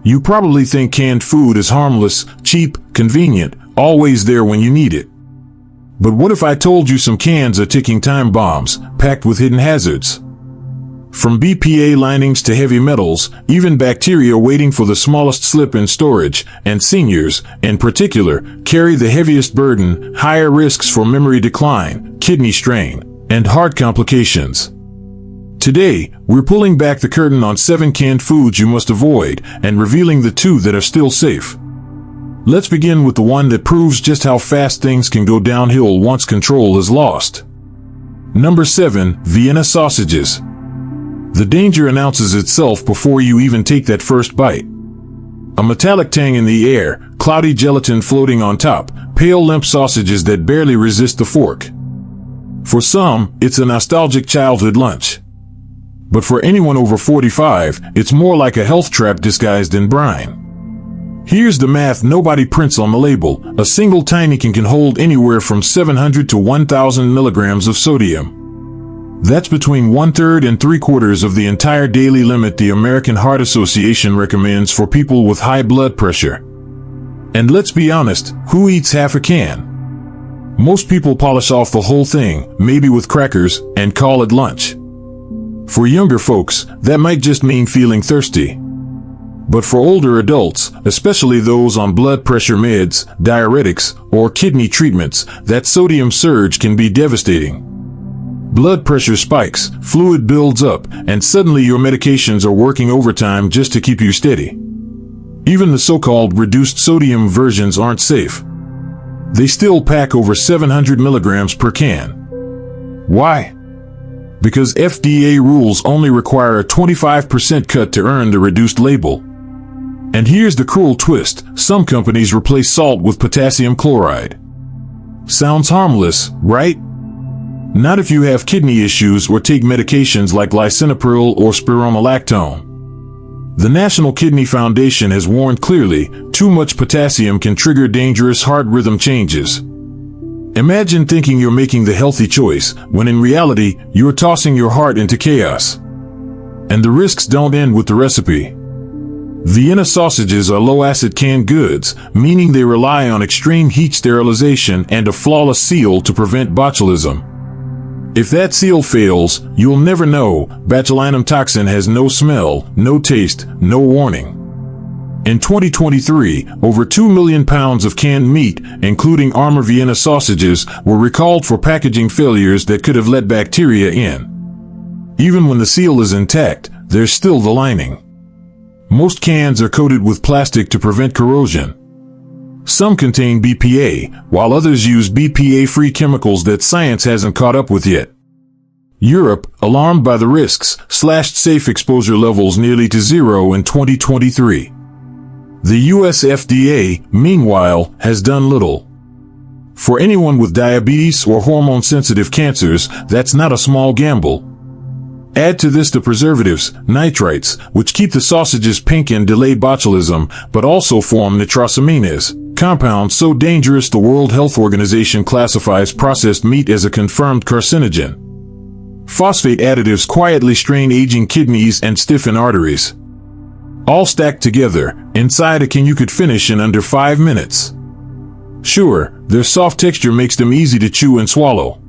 You probably think canned food is harmless, cheap, convenient, always there when you need it. But what if I told you some cans are ticking time bombs, packed with hidden hazards? From BPA linings to heavy metals, even bacteria waiting for the smallest slip in storage, and seniors, in particular, carry the heaviest burden, higher risks for memory decline, kidney strain, and heart complications. Today, we're pulling back the curtain on 7 canned foods you must avoid, and revealing the 2 that are still safe. Let's begin with the one that proves just how fast things can go downhill once control is lost. Number 7, Vienna sausages. The danger announces itself before you even take that first bite. A metallic tang in the air, cloudy gelatin floating on top, pale limp sausages that barely resist the fork. For some, it's a nostalgic childhood lunch. But for anyone over 45, it's more like a health trap disguised in brine. Here's the math nobody prints on the label. A single tiny can hold anywhere from 700 to 1,000 milligrams of sodium. That's between 1/3 and 3/4 of the entire daily limit the American Heart Association recommends for people with high blood pressure. And let's be honest, who eats half a can? Most people polish off the whole thing, maybe with crackers, and call it lunch. For younger folks, that might just mean feeling thirsty. But for older adults, especially those on blood pressure meds, diuretics, or kidney treatments, that sodium surge can be devastating. Blood pressure spikes, fluid builds up, and suddenly your medications are working overtime just to keep you steady. Even the so-called reduced sodium versions aren't safe. They still pack over 700 milligrams per can. Why? Because FDA rules only require a 25% cut to earn the reduced label. And here's the cruel twist, some companies replace salt with potassium chloride. Sounds harmless, right? Not if you have kidney issues or take medications like lisinopril or spironolactone. The National Kidney Foundation has warned clearly, too much potassium can trigger dangerous heart rhythm changes. Imagine thinking you're making the healthy choice, when in reality, you're tossing your heart into chaos. And the risks don't end with the recipe. Vienna sausages are low-acid canned goods, meaning they rely on extreme heat sterilization and a flawless seal to prevent botulism. If that seal fails, you'll never know. Botulinum toxin has no smell, no taste, no warning. In 2023, over 2 million pounds of canned meat, including Armour Vienna sausages, were recalled for packaging failures that could have let bacteria in. Even when the seal is intact, there's still the lining. Most cans are coated with plastic to prevent corrosion. Some contain BPA, while others use BPA-free chemicals that science hasn't caught up with yet. Europe, alarmed by the risks, slashed safe exposure levels nearly to zero in 2023. The US FDA, meanwhile, has done little. For anyone with diabetes or hormone-sensitive cancers, that's not a small gamble. Add to this the preservatives, nitrites, which keep the sausages pink and delay botulism, but also form nitrosamines, compounds so dangerous the World Health Organization classifies processed meat as a confirmed carcinogen. Phosphate additives quietly strain aging kidneys and stiffen arteries. All stacked together, inside a can you could finish in under 5 minutes. Sure, their soft texture makes them easy to chew and swallow.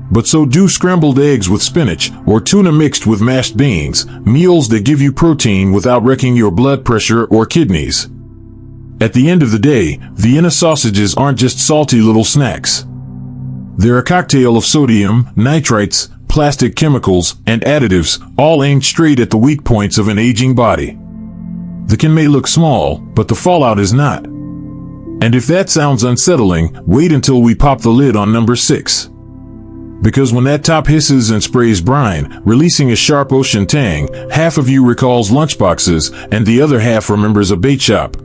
But so do scrambled eggs with spinach, or tuna mixed with mashed beans, meals that give you protein without wrecking your blood pressure or kidneys. At the end of the day, Vienna sausages aren't just salty little snacks. They're a cocktail of sodium, nitrites, plastic chemicals, and additives, all aimed straight at the weak points of an aging body. The can may look small, but the fallout is not. And if that sounds unsettling, wait until we pop the lid on number 6. Because when that top hisses and sprays brine, releasing a sharp ocean tang, half of you recalls lunchboxes, and the other half remembers a bait shop.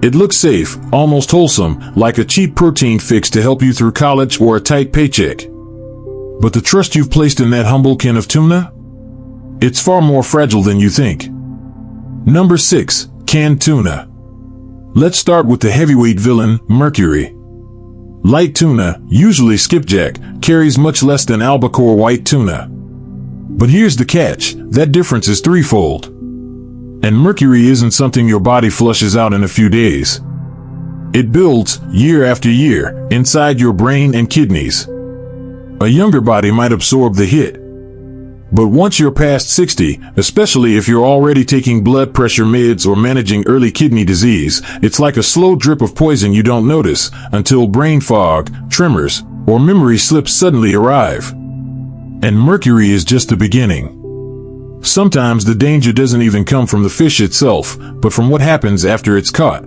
It looks safe, almost wholesome, like a cheap protein fix to help you through college or a tight paycheck. But the trust you've placed in that humble can of tuna? It's far more fragile than you think. Number 6, canned tuna. Let's start with the heavyweight villain, mercury. Light tuna, usually skipjack, carries much less than albacore white tuna. But here's the catch, that difference is threefold. And mercury isn't something your body flushes out in a few days. It builds, year after year, inside your brain and kidneys. A younger body might absorb the hit. But once you're past 60, especially if you're already taking blood pressure meds or managing early kidney disease, it's like a slow drip of poison you don't notice until brain fog, tremors, or memory slips suddenly arrive. And mercury is just the beginning. Sometimes the danger doesn't even come from the fish itself, but from what happens after it's caught.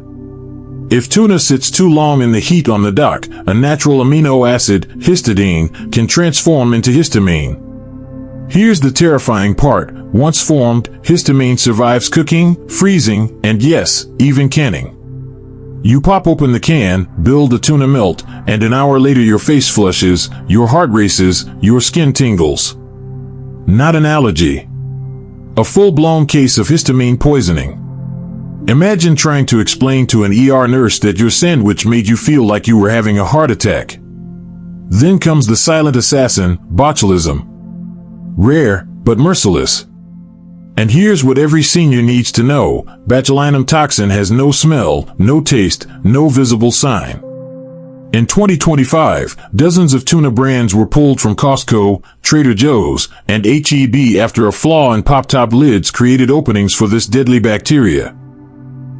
If tuna sits too long in the heat on the dock, a natural amino acid, histidine, can transform into histamine. Here's the terrifying part. Once formed, histamine survives cooking, freezing, and yes, even canning. You pop open the can, build a tuna melt, and an hour later your face flushes, your heart races, your skin tingles. Not an allergy. A full-blown case of histamine poisoning. Imagine trying to explain to an ER nurse that your sandwich made you feel like you were having a heart attack. Then comes the silent assassin, botulism. Rare, but merciless. And here's what every senior needs to know. Botulinum toxin has no smell, no taste, no visible sign. In 2025, dozens of tuna brands were pulled from Costco, Trader Joe's, and H-E-B after a flaw in pop-top lids created openings for this deadly bacteria.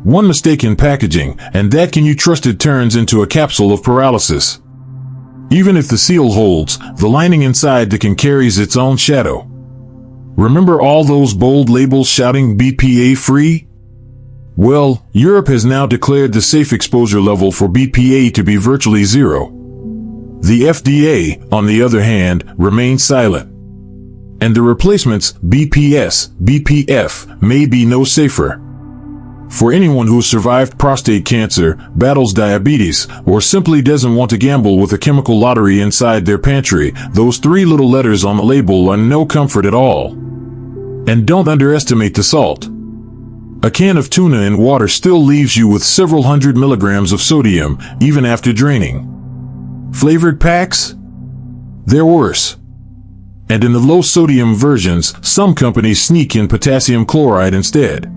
One mistake in packaging, and that can you trust it turns into a capsule of paralysis. Even if the seal holds, the lining inside the can carries its own shadow. Remember all those bold labels shouting BPA free? Well, Europe has now declared the safe exposure level for BPA to be virtually zero. The FDA, on the other hand, remains silent. And the replacements, BPS, BPF, may be no safer. For anyone who survived prostate cancer, battles diabetes, or simply doesn't want to gamble with a chemical lottery inside their pantry, those 3 little letters on the label are no comfort at all. And don't underestimate the salt. A can of tuna in water still leaves you with several hundred milligrams of sodium, even after draining. Flavored packs? They're worse. And in the low-sodium versions, some companies sneak in potassium chloride instead.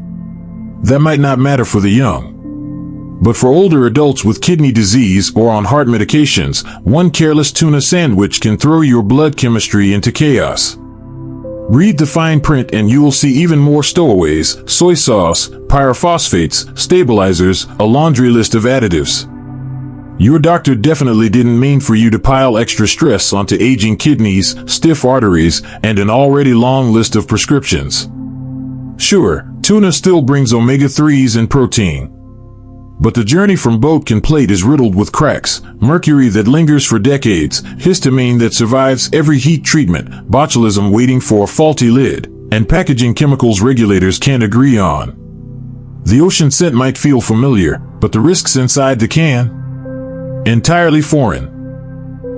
That might not matter for the young. But for older adults with kidney disease or on heart medications, one careless tuna sandwich can throw your blood chemistry into chaos. Read the fine print and you'll see even more stowaways: soy sauce, pyrophosphates, stabilizers, a laundry list of additives. Your doctor definitely didn't mean for you to pile extra stress onto aging kidneys, stiff arteries, and an already long list of prescriptions. Sure, tuna still brings omega-3s and protein. But the journey from boat can plate is riddled with cracks, mercury that lingers for decades, histamine that survives every heat treatment, botulism waiting for a faulty lid, and packaging chemicals regulators can't agree on. The ocean scent might feel familiar, but the risks inside the can? Entirely foreign.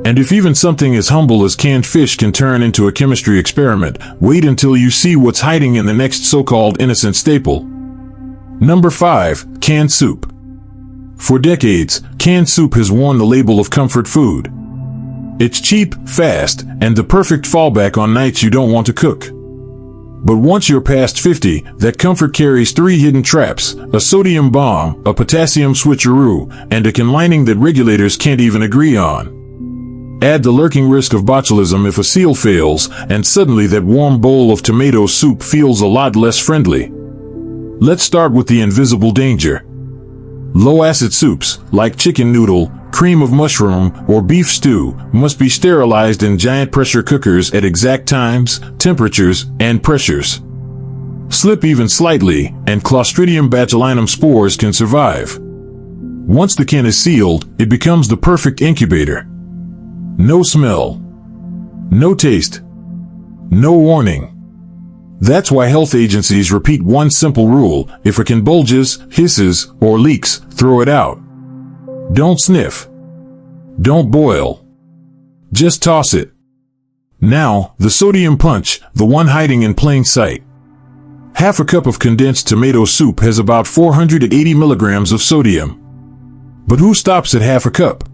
And if even something as humble as canned fish can turn into a chemistry experiment, wait until you see what's hiding in the next so-called innocent staple. Number 5, canned soup. For decades, canned soup has worn the label of comfort food. It's cheap, fast, and the perfect fallback on nights you don't want to cook. But once you're past 50, that comfort carries 3 hidden traps: a sodium bomb, a potassium switcheroo, and a can lining that regulators can't even agree on. Add the lurking risk of botulism if a seal fails, and suddenly that warm bowl of tomato soup feels a lot less friendly. Let's start with the invisible danger. Low-acid soups, like chicken noodle, cream of mushroom, or beef stew, must be sterilized in giant pressure cookers at exact times, temperatures, and pressures. Slip even slightly, and Clostridium botulinum spores can survive. Once the can is sealed, it becomes the perfect incubator. No smell. No taste. No warning. That's why health agencies repeat one simple rule: if a can bulges, hisses, or leaks, throw it out. Don't sniff. Don't boil. Just toss it. Now, the sodium punch, the one hiding in plain sight. Half a cup of condensed tomato soup has about 480 milligrams of sodium. But who stops at half a cup?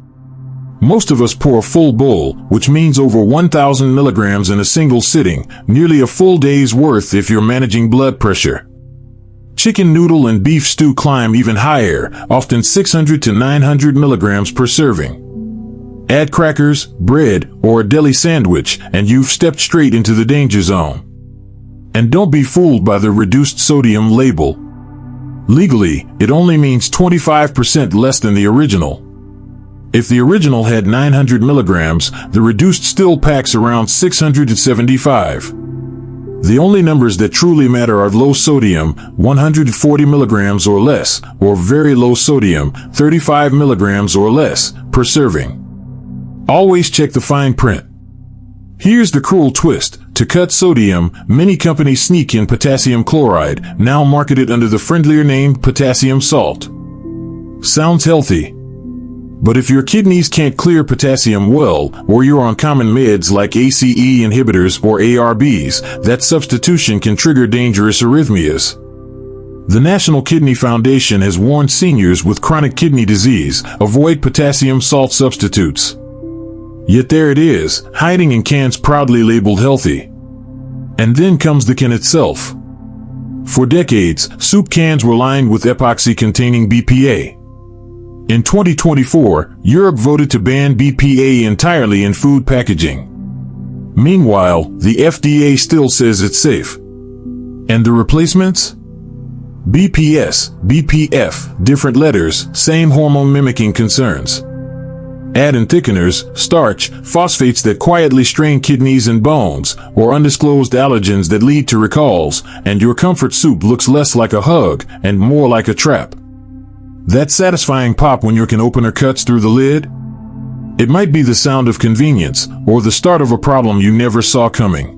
Most of us pour a full bowl, which means over 1,000 milligrams in a single sitting, nearly a full day's worth if you're managing blood pressure. Chicken noodle and beef stew climb even higher, often 600 to 900 milligrams per serving. Add crackers, bread, or a deli sandwich, and you've stepped straight into the danger zone. And don't be fooled by the reduced sodium label. Legally, it only means 25% less than the original. If the original had 900 milligrams, the reduced still packs around 675. The only numbers that truly matter are low sodium, 140 milligrams or less, or very low sodium, 35 milligrams or less, per serving. Always check the fine print. Here's the cruel twist. To cut sodium, many companies sneak in potassium chloride, now marketed under the friendlier name potassium salt. Sounds healthy. But if your kidneys can't clear potassium well, or you're on common meds like ACE inhibitors or ARBs, that substitution can trigger dangerous arrhythmias. The National Kidney Foundation has warned seniors with chronic kidney disease, avoid potassium salt substitutes. Yet there it is, hiding in cans proudly labeled healthy. And then comes the can itself. For decades, soup cans were lined with epoxy containing BPA. In 2024, Europe voted to ban BPA entirely in food packaging. Meanwhile, the FDA still says it's safe. And the replacements? BPS, BPF, different letters, same hormone-mimicking concerns. Add in thickeners, starch, phosphates that quietly strain kidneys and bones, or undisclosed allergens that lead to recalls, and your comfort soup looks less like a hug and more like a trap. That satisfying pop when your can opener cuts through the lid? It might be the sound of convenience, or the start of a problem you never saw coming.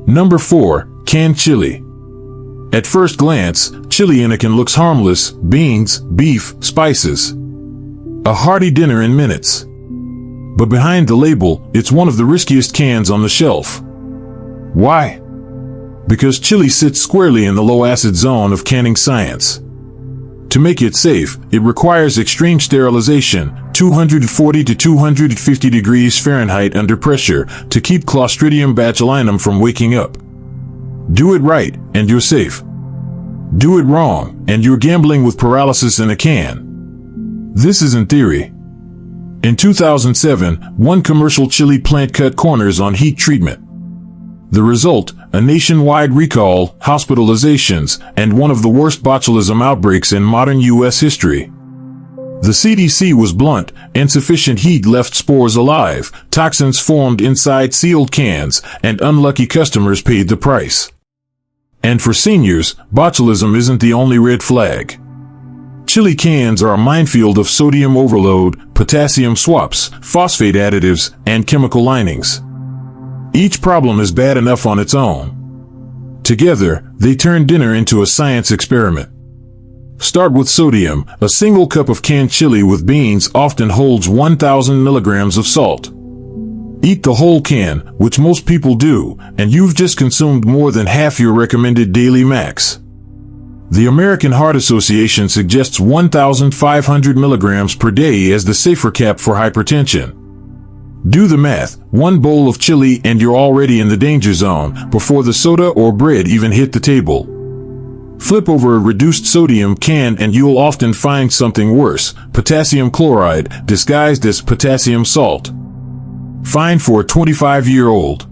Number 4. Canned chili. At first glance, chili in a can looks harmless: beans, beef, spices. A hearty dinner in minutes. But behind the label, it's one of the riskiest cans on the shelf. Why? Because chili sits squarely in the low-acid zone of canning science. To make it safe, it requires extreme sterilization, 240 to 250 degrees Fahrenheit under pressure, to keep Clostridium botulinum from waking up. Do it right, and you're safe. Do it wrong, and you're gambling with paralysis in a can. This is in theory. In 2007, one commercial chili plant cut corners on heat treatment. The result, a nationwide recall, hospitalizations, and one of the worst botulism outbreaks in modern U.S. history. The CDC was blunt: insufficient heat left spores alive, toxins formed inside sealed cans, and unlucky customers paid the price. And for seniors, botulism isn't the only red flag. Chili cans are a minefield of sodium overload, potassium swaps, phosphate additives, and chemical linings. Each problem is bad enough on its own. Together, they turn dinner into a science experiment. Start with sodium. A single cup of canned chili with beans often holds 1,000 milligrams of salt. Eat the whole can, which most people do, and you've just consumed more than half your recommended daily max. The American Heart Association suggests 1,500 milligrams per day as the safer cap for hypertension. Do the math: one bowl of chili and you're already in the danger zone before the soda or bread even hit the table. Flip over a reduced sodium can and you'll often find something worse: potassium chloride disguised as potassium salt. Fine for a 25-year-old.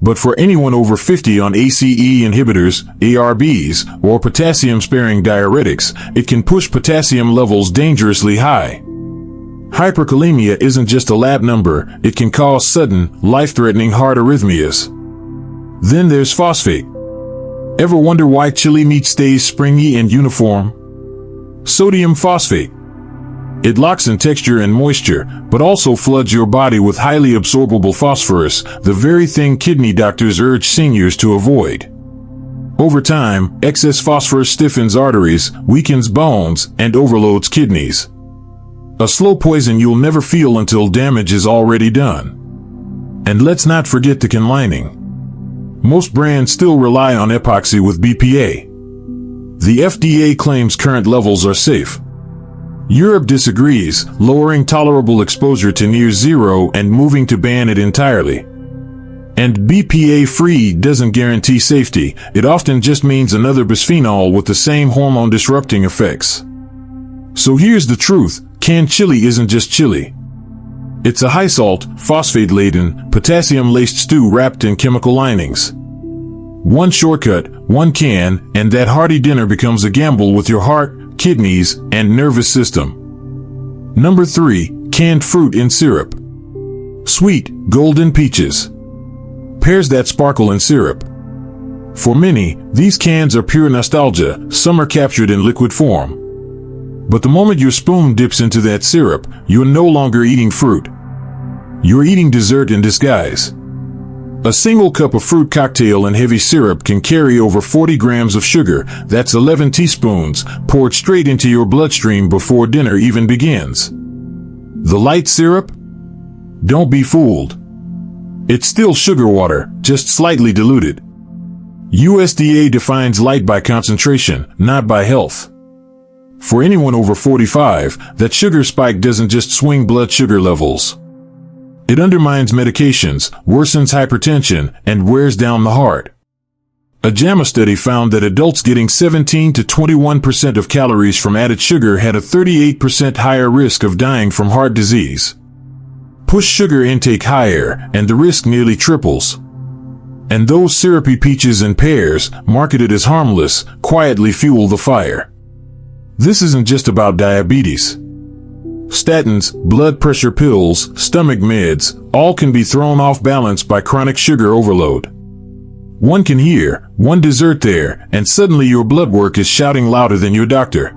But for anyone over 50 on ACE inhibitors, ARBs, or potassium-sparing diuretics, it can push potassium levels dangerously high. Hyperkalemia isn't just a lab number, it can cause sudden, life-threatening heart arrhythmias. Then there's phosphate. Ever wonder why chili meat stays springy and uniform? Sodium phosphate. It locks in texture and moisture, but also floods your body with highly absorbable phosphorus, the very thing kidney doctors urge seniors to avoid. Over time, excess phosphorus stiffens arteries, weakens bones, and overloads kidneys. A slow poison you'll never feel until damage is already done. And let's not forget the can lining. Most brands still rely on epoxy with BPA. The FDA claims current levels are safe. Europe disagrees, lowering tolerable exposure to near zero and moving to ban it entirely. And BPA-free doesn't guarantee safety. It often just means another bisphenol with the same hormone-disrupting effects. So here's the truth. Canned chili isn't just chili. It's a high-salt, phosphate-laden, potassium-laced stew wrapped in chemical linings. One shortcut, one can, and that hearty dinner becomes a gamble with your heart, kidneys, and nervous system. Number 3. Canned fruit in syrup. Sweet, golden peaches. Pears that sparkle in syrup. For many, these cans are pure nostalgia. Some are captured in liquid form. But the moment your spoon dips into that syrup, you're no longer eating fruit. You're eating dessert in disguise. A single cup of fruit cocktail in heavy syrup can carry over 40 grams of sugar. That's 11 teaspoons, poured straight into your bloodstream before dinner even begins. The light syrup? Don't be fooled. It's still sugar water, just slightly diluted. USDA defines light by concentration, not by health. For anyone over 45, that sugar spike doesn't just swing blood sugar levels. It undermines medications, worsens hypertension, and wears down the heart. A JAMA study found that adults getting 17 to 21% of calories from added sugar had a 38% higher risk of dying from heart disease. Push sugar intake higher, and the risk nearly triples. And those syrupy peaches and pears, marketed as harmless, quietly fuel the fire. This isn't just about diabetes. Statins, blood pressure pills, stomach meds, all can be thrown off balance by chronic sugar overload. One can hear, one dessert there, and suddenly your blood work is shouting louder than your doctor.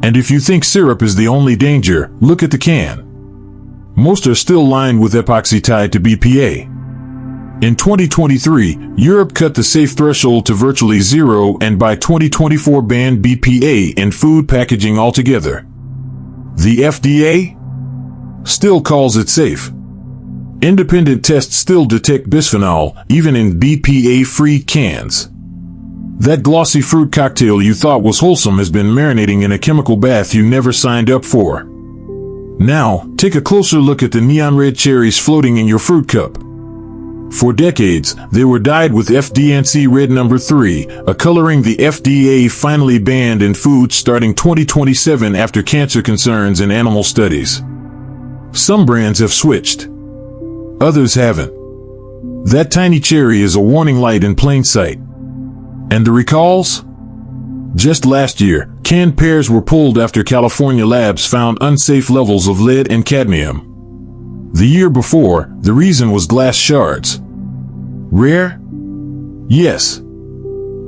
And if you think syrup is the only danger, look at the can. Most are still lined with epoxy tied to BPA. In 2023, Europe cut the safe threshold to virtually zero and by 2024 banned BPA in food packaging altogether. The FDA still calls it safe. Independent tests still detect bisphenol, even in BPA-free cans. That glossy fruit cocktail you thought was wholesome has been marinating in a chemical bath you never signed up for. Now, take a closer look at the neon red cherries floating in your fruit cup. For decades, they were dyed with FD&C Red No. 3, a coloring the FDA finally banned in foods starting 2027 after cancer concerns in animal studies. Some brands have switched. Others haven't. That tiny cherry is a warning light in plain sight. And the recalls? Just last year, canned pears were pulled after California labs found unsafe levels of lead and cadmium. The year before, the reason was glass shards. Rare? Yes.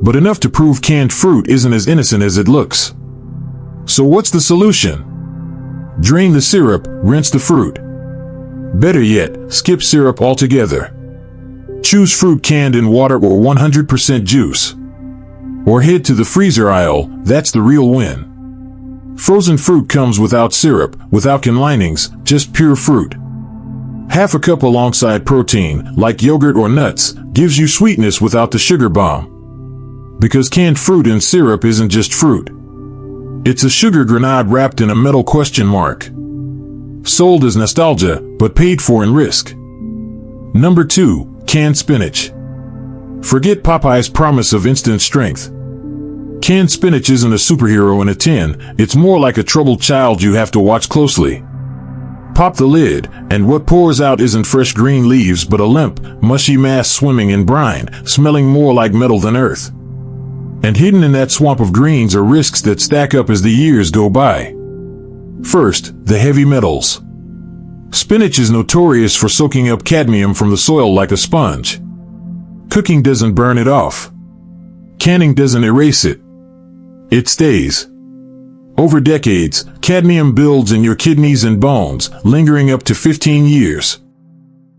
But enough to prove canned fruit isn't as innocent as it looks. So what's the solution? Drain the syrup, rinse the fruit. Better yet, skip syrup altogether. Choose fruit canned in water or 100% juice. Or head to the freezer aisle, that's the real win. Frozen fruit comes without syrup, without can linings, just pure fruit. Half a cup alongside protein, like yogurt or nuts, gives you sweetness without the sugar bomb. Because canned fruit in syrup isn't just fruit. It's a sugar grenade wrapped in a metal question mark. Sold as nostalgia, but paid for in risk. Number 2, canned spinach. Forget Popeye's promise of instant strength. Canned spinach isn't a superhero in a tin, it's more like a troubled child you have to watch closely. Pop the lid, and what pours out isn't fresh green leaves but a limp, mushy mass swimming in brine, smelling more like metal than earth. And hidden in that swamp of greens are risks that stack up as the years go by. First, the heavy metals. Spinach is notorious for soaking up cadmium from the soil like a sponge. Cooking doesn't burn it off. Canning doesn't erase it. It stays. Over decades, cadmium builds in your kidneys and bones, lingering up to 15 years.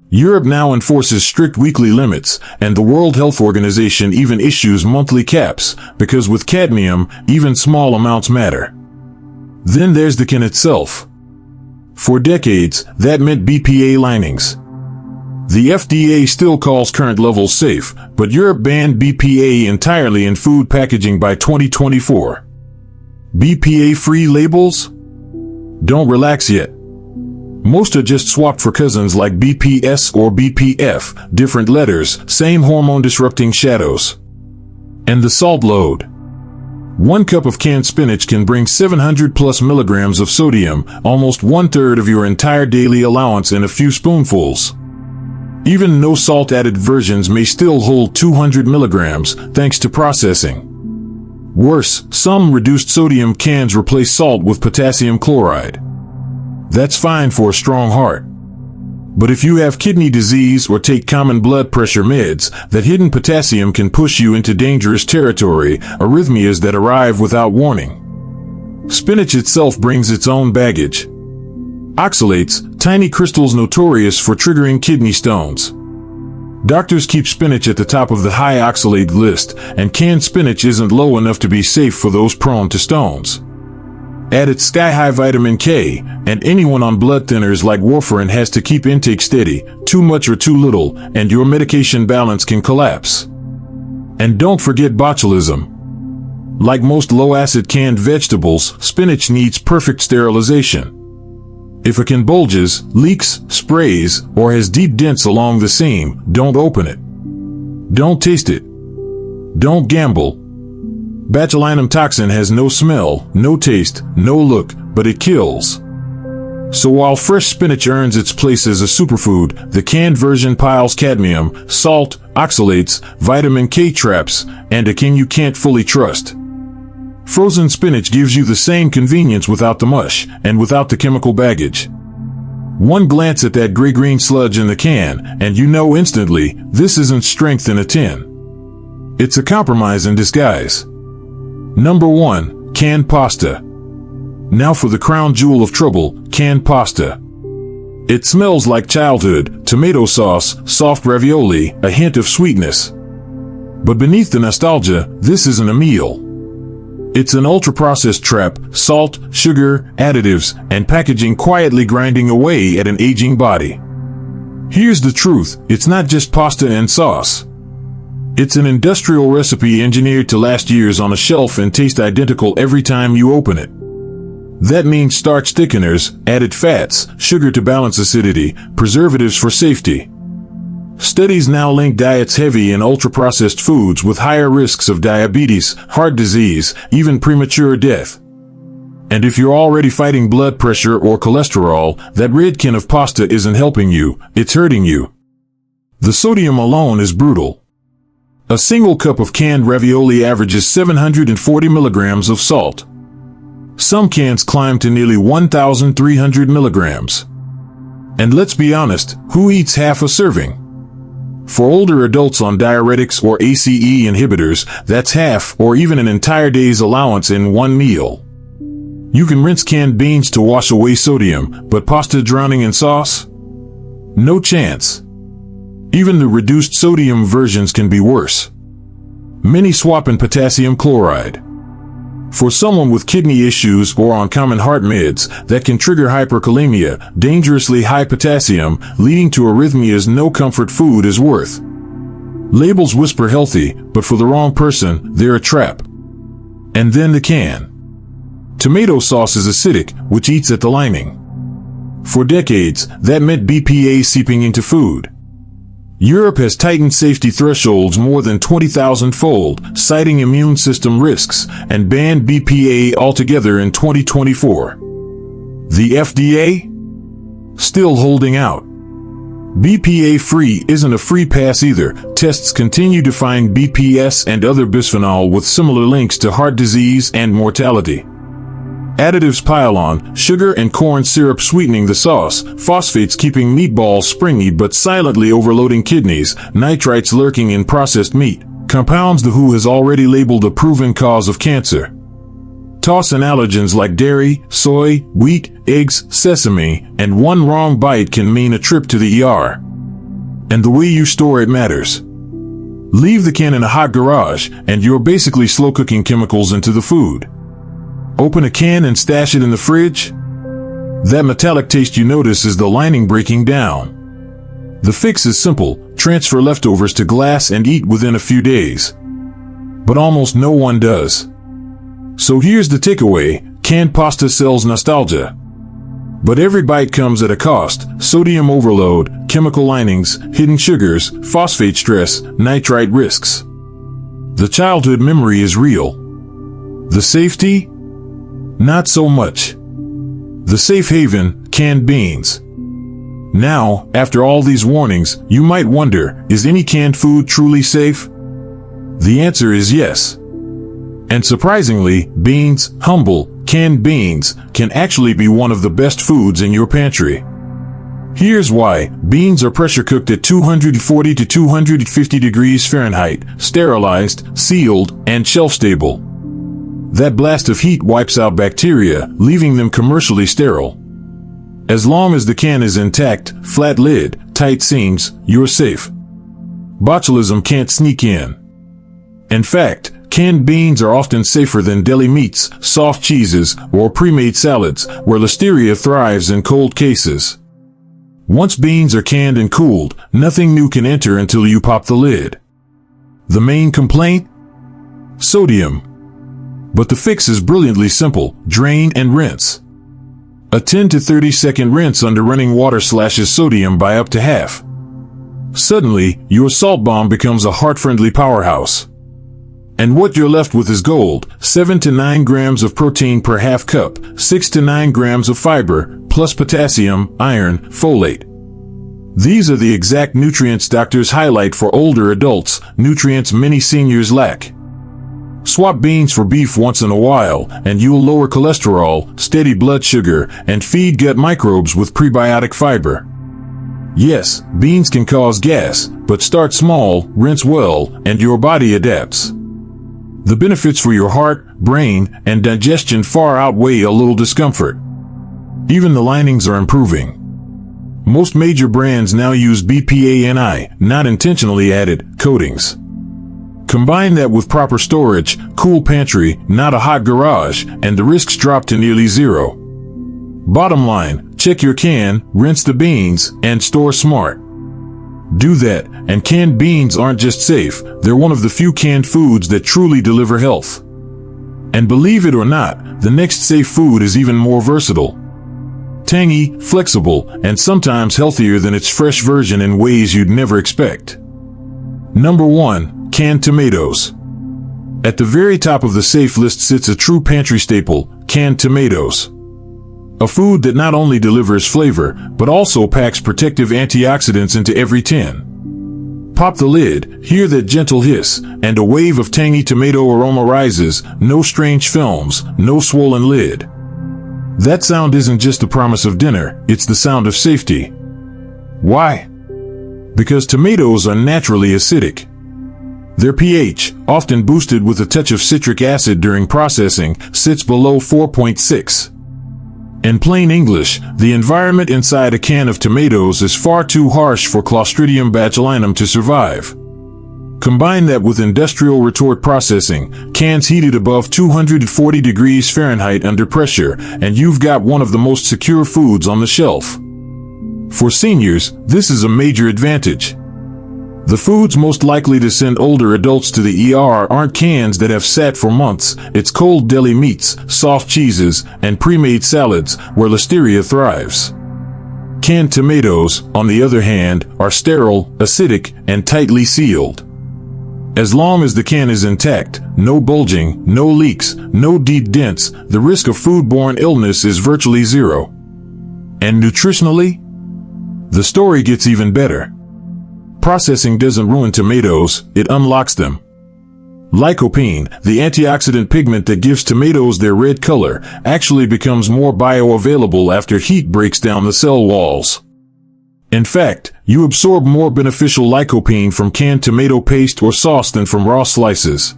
Europe now enforces strict weekly limits, and the World Health Organization even issues monthly caps, because with cadmium, even small amounts matter. Then there's the can itself. For decades, that meant BPA linings. The FDA still calls current levels safe, but Europe banned BPA entirely in food packaging by 2024. BPA-free labels? Don't relax yet. Most are just swapped for cousins like BPS or BPF, different letters, same hormone-disrupting shadows. And the salt load. 1 cup of canned spinach can bring 700 plus milligrams of sodium, almost 1/3 of your entire daily allowance in a few spoonfuls. Even no salt-added versions may still hold 200 milligrams, thanks to processing. Worse, some reduced sodium cans replace salt with potassium chloride. That's fine for a strong heart. But if you have kidney disease or take common blood pressure meds, that hidden potassium can push you into dangerous territory, arrhythmias that arrive without warning. Spinach itself brings its own baggage. Oxalates, tiny crystals notorious for triggering kidney stones. Doctors keep spinach at the top of the high oxalate list, and canned spinach isn't low enough to be safe for those prone to stones. Add its sky-high vitamin K, and anyone on blood thinners like warfarin has to keep intake steady. Too much or too little, and your medication balance can collapse. And don't forget botulism. Like most low-acid canned vegetables, spinach needs perfect sterilization. If a can bulges, leaks, sprays, or has deep dents along the seam, don't open it. Don't taste it. Don't gamble. Botulinum toxin has no smell, no taste, no look, but it kills. So while fresh spinach earns its place as a superfood, the canned version piles cadmium, salt, oxalates, vitamin K traps, and a can you can't fully trust. Frozen spinach gives you the same convenience without the mush, and without the chemical baggage. One glance at that gray-green sludge in the can, and you know instantly, this isn't strength in a tin. It's a compromise in disguise. Number 1. Canned pasta. Now for the crown jewel of trouble, canned pasta. It smells like childhood, tomato sauce, soft ravioli, a hint of sweetness. But beneath the nostalgia, this isn't a meal. It's an ultra-processed trap, salt, sugar, additives, and packaging quietly grinding away at an aging body. Here's the truth, it's not just pasta and sauce. It's an industrial recipe engineered to last years on a shelf and taste identical every time you open it. That means starch thickeners, added fats, sugar to balance acidity, preservatives for safety. Studies now link diets heavy in ultra-processed foods with higher risks of diabetes, heart disease, even premature death. And if you're already fighting blood pressure or cholesterol, that red can of pasta isn't helping you, it's hurting you. The sodium alone is brutal. A single cup of canned ravioli averages 740 milligrams of salt. Some cans climb to nearly 1,300 milligrams. And let's be honest, who eats half a serving? For older adults on diuretics or ACE inhibitors, that's half or even an entire day's allowance in one meal. You can rinse canned beans to wash away sodium, but pasta drowning in sauce? No chance. Even the reduced sodium versions can be worse. Many swap in potassium chloride. For someone with kidney issues or on common heart meds, that can trigger hyperkalemia, dangerously high potassium, leading to arrhythmias no comfort food is worth. Labels whisper healthy, but for the wrong person, they're a trap. And then the can. Tomato sauce is acidic, which eats at the lining. For decades, that meant BPA seeping into food. Europe has tightened safety thresholds more than 20,000-fold, citing immune system risks, and banned BPA altogether in 2024. The FDA? Still holding out. BPA-free isn't a free pass either. Tests continue to find BPS and other bisphenol with similar links to heart disease and mortality. Additives pile on, sugar and corn syrup sweetening the sauce, phosphates keeping meatballs springy but silently overloading kidneys, nitrites lurking in processed meat, compounds the WHO has already labeled a proven cause of cancer. Toss in allergens like dairy, soy, wheat, eggs, sesame, and one wrong bite can mean a trip to the ER. And the way you store it matters. Leave the can in a hot garage, and you're basically slow cooking chemicals into the food. Open a can and stash it in the fridge? That metallic taste you notice is the lining breaking down. The fix is simple, transfer leftovers to glass and eat within a few days. But almost no one does. So here's the takeaway, canned pasta sells nostalgia. But every bite comes at a cost: sodium overload, chemical linings, hidden sugars, phosphate stress, nitrite risks. The childhood memory is real. The safety? Not so much. The safe haven: canned beans. Now, after all these warnings, you might wonder, is any canned food truly safe? The answer is yes. And surprisingly, beans, humble, canned beans, can actually be one of the best foods in your pantry. Here's why. Beans are pressure cooked at 240 to 250 degrees Fahrenheit, sterilized, sealed, and shelf-stable. That blast of heat wipes out bacteria, leaving them commercially sterile. As long as the can is intact, flat lid, tight seams, you're safe. Botulism can't sneak in. In fact, canned beans are often safer than deli meats, soft cheeses, or pre-made salads, where listeria thrives in cold cases. Once beans are canned and cooled, nothing new can enter until you pop the lid. The main complaint? Sodium. But the fix is brilliantly simple: drain and rinse. A 10 to 30 second rinse under running water slashes sodium by up to half. Suddenly, your salt bomb becomes a heart-friendly powerhouse. And what you're left with is gold: 7 to 9 grams of protein per half cup, 6 to 9 grams of fiber, plus potassium, iron, folate. These are the exact nutrients doctors highlight for older adults, nutrients many seniors lack. Swap beans for beef once in a while, and you'll lower cholesterol, steady blood sugar, and feed gut microbes with prebiotic fiber. Yes, beans can cause gas, but start small, rinse well, and your body adapts. The benefits for your heart, brain, and digestion far outweigh a little discomfort. Even the linings are improving. Most major brands now use BPA-NI, not intentionally added, coatings. Combine that with proper storage, cool pantry, not a hot garage, and the risks drop to nearly zero. Bottom line, check your can, rinse the beans, and store smart. Do that, and canned beans aren't just safe, they're one of the few canned foods that truly deliver health. And believe it or not, the next safe food is even more versatile. Tangy, flexible, and sometimes healthier than its fresh version in ways you'd never expect. Number 1. Canned tomatoes. At the very top of the safe list sits a true pantry staple: canned tomatoes. A food that not only delivers flavor, but also packs protective antioxidants into every tin. Pop the lid, hear that gentle hiss, and a wave of tangy tomato aroma rises. No strange films, no swollen lid. That sound isn't just the promise of dinner, it's the sound of safety. Why? Because tomatoes are naturally acidic. Their pH, often boosted with a touch of citric acid during processing, sits below 4.6. In plain English, the environment inside a can of tomatoes is far too harsh for Clostridium botulinum to survive. Combine that with industrial retort processing, cans heated above 240 degrees Fahrenheit under pressure, and you've got one of the most secure foods on the shelf. For seniors, this is a major advantage. The foods most likely to send older adults to the ER aren't cans that have sat for months, it's cold deli meats, soft cheeses, and pre-made salads, where listeria thrives. Canned tomatoes, on the other hand, are sterile, acidic, and tightly sealed. As long as the can is intact, no bulging, no leaks, no deep dents, the risk of foodborne illness is virtually zero. And nutritionally? The story gets even better. Processing doesn't ruin tomatoes, it unlocks them. Lycopene, the antioxidant pigment that gives tomatoes their red color, actually becomes more bioavailable after heat breaks down the cell walls. In fact, you absorb more beneficial lycopene from canned tomato paste or sauce than from raw slices.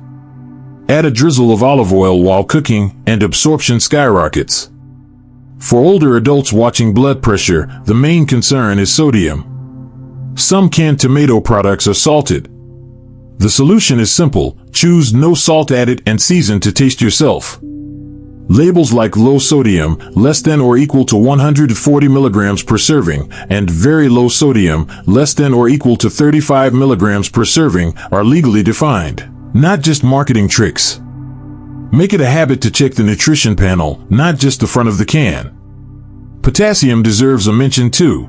Add a drizzle of olive oil while cooking, and absorption skyrockets. For older adults watching blood pressure, the main concern is sodium. Some canned tomato products are salted. The solution is simple: choose no salt added and season to taste yourself. Labels like low sodium, less than or equal to 140 milligrams per serving, and very low sodium, less than or equal to 35 milligrams per serving, are legally defined, not just marketing tricks. Make it a habit to check the nutrition panel, not just the front of the can. Potassium deserves a mention too.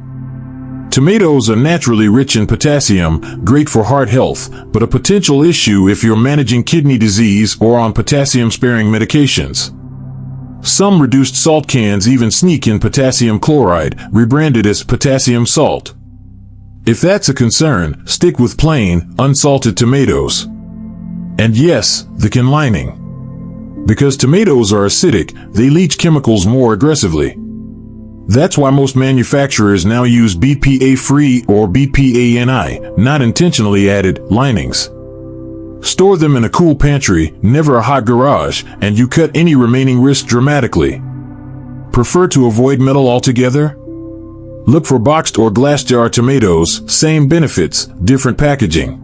Tomatoes are naturally rich in potassium, great for heart health, but a potential issue if you're managing kidney disease or on potassium-sparing medications. Some reduced salt cans even sneak in potassium chloride, rebranded as potassium salt. If that's a concern, stick with plain, unsalted tomatoes. And yes, the can lining. Because tomatoes are acidic, they leach chemicals more aggressively. That's why most manufacturers now use BPA-free or BPA-NI, not intentionally added, linings. Store them in a cool pantry, never a hot garage, and you cut any remaining risk dramatically. Prefer to avoid metal altogether? Look for boxed or glass jar tomatoes, same benefits, different packaging.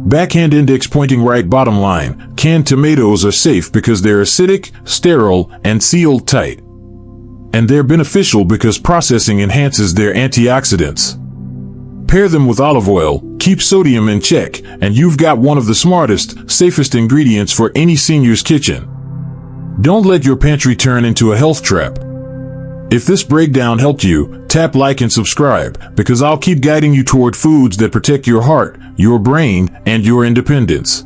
Backhand index pointing right bottom line, canned tomatoes are safe because they're acidic, sterile, and sealed tight. And they're beneficial because processing enhances their antioxidants. Pair them with olive oil, keep sodium in check, and you've got one of the smartest, safest ingredients for any senior's kitchen. Don't let your pantry turn into a health trap. If this breakdown helped you, tap like and subscribe, because I'll keep guiding you toward foods that protect your heart, your brain, and your independence.